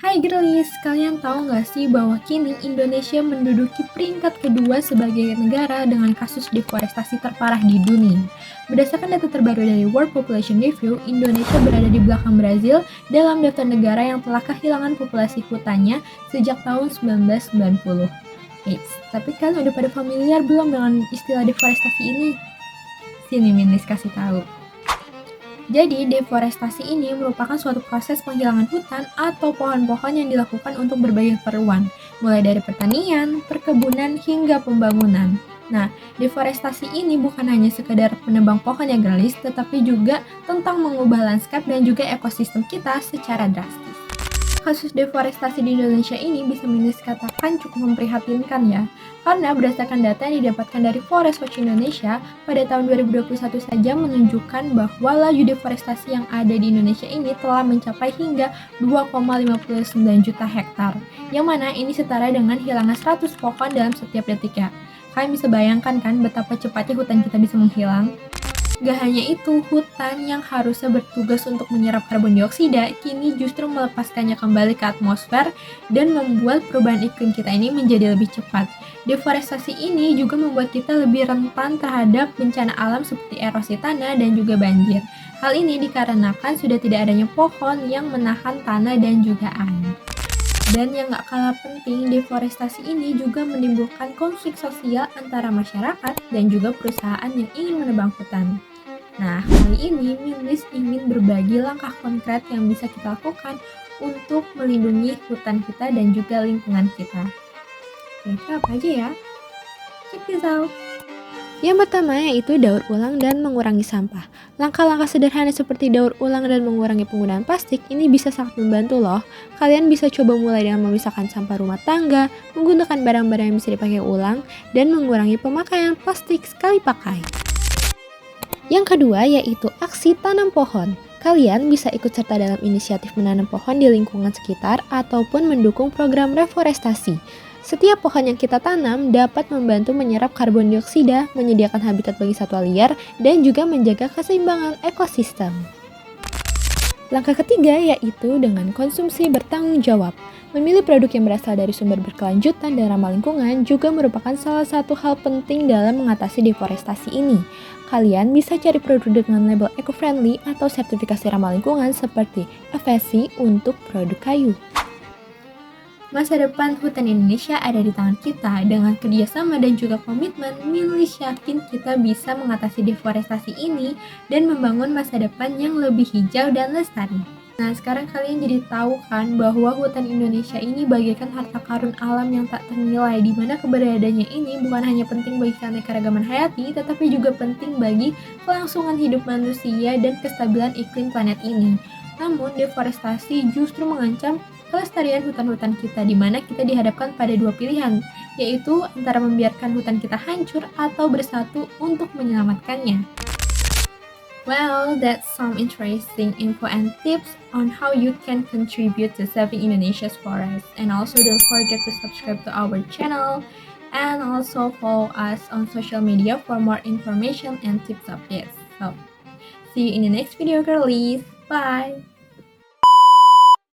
Hai girlies, kalian tahu nggak sih bahwa kini Indonesia menduduki peringkat kedua sebagai negara dengan kasus deforestasi terparah di dunia. Berdasarkan data terbaru dari World Population Review, Indonesia berada di belakang Brazil dalam daftar negara yang telah kehilangan populasi hutannya sejak tahun 1990. Eits, tapi kalian udah pada familiar belum dengan istilah deforestasi ini? Sini Minis kasih tahu. Jadi, deforestasi ini merupakan suatu proses penghilangan hutan atau pohon-pohon yang dilakukan untuk berbagai keperluan, mulai dari pertanian, perkebunan, hingga pembangunan. Nah, deforestasi ini bukan hanya sekedar menebang pohon yang gelis, tetapi juga tentang mengubah lanskap dan juga ekosistem kita secara drastis. Kasus deforestasi di Indonesia ini bisa Minis katakan cukup memprihatinkan ya, karena berdasarkan data yang didapatkan dari Forest Watch Indonesia, pada tahun 2021 saja menunjukkan bahwa laju deforestasi yang ada di Indonesia ini telah mencapai hingga 2,59 juta hektar, yang mana ini setara dengan hilangnya 100 pohon dalam setiap detiknya. Kalian bisa bayangkan kan betapa cepatnya hutan kita bisa menghilang? Gak hanya itu, hutan yang harusnya bertugas untuk menyerap karbon dioksida kini justru melepaskannya kembali ke atmosfer dan membuat perubahan iklim kita ini menjadi lebih cepat. Deforestasi ini juga membuat kita lebih rentan terhadap bencana alam seperti erosi tanah dan juga banjir. Hal ini dikarenakan sudah tidak adanya pohon yang menahan tanah dan juga air. Dan yang gak kalah penting, deforestasi ini juga menimbulkan konflik sosial antara masyarakat dan juga perusahaan yang ingin menebang hutan. Nah, kali ini Milis ingin berbagi langkah konkret yang bisa kita lakukan untuk melindungi hutan kita dan juga lingkungan kita. Kira-kira apa aja ya? Check this out! Yang pertama yaitu daur ulang dan mengurangi sampah. Langkah-langkah sederhana seperti daur ulang dan mengurangi penggunaan plastik ini bisa sangat membantu loh. Kalian bisa coba mulai dengan memisahkan sampah rumah tangga, menggunakan barang-barang yang bisa dipakai ulang, dan mengurangi pemakaian plastik sekali pakai. Yang kedua yaitu aksi tanam pohon. Kalian bisa ikut serta dalam inisiatif menanam pohon di lingkungan sekitar ataupun mendukung program reforestasi. Setiap pohon yang kita tanam dapat membantu menyerap karbon dioksida, menyediakan habitat bagi satwa liar, dan juga menjaga keseimbangan ekosistem. Langkah ketiga yaitu dengan konsumsi bertanggung jawab. Memilih produk yang berasal dari sumber berkelanjutan dan ramah lingkungan juga merupakan salah satu hal penting dalam mengatasi deforestasi ini. Kalian bisa cari produk dengan label eco-friendly atau sertifikasi ramah lingkungan seperti FSC untuk produk kayu. Masa depan hutan Indonesia ada di tangan kita. Dengan kerjasama dan juga komitmen, Milis yakin kita bisa mengatasi deforestasi ini dan membangun masa depan yang lebih hijau dan lestari. Nah, sekarang kalian jadi tahu kan bahwa hutan Indonesia ini bagaikan harta karun alam yang tak ternilai, di mana keberadaannya ini bukan hanya penting bagi keanekaragaman hayati, tetapi juga penting bagi kelangsungan hidup manusia dan kestabilan iklim planet ini. Namun, deforestasi justru mengancam kelestarian hutan-hutan kita, di mana kita dihadapkan pada dua pilihan, yaitu antara membiarkan hutan kita hancur atau bersatu untuk menyelamatkannya. Well, that's some interesting info and tips on how you can contribute to saving Indonesia's forests. And also don't forget to subscribe to our channel and also follow us on social media for more information and tips updates. So, see you in the next video, girlies. Bye!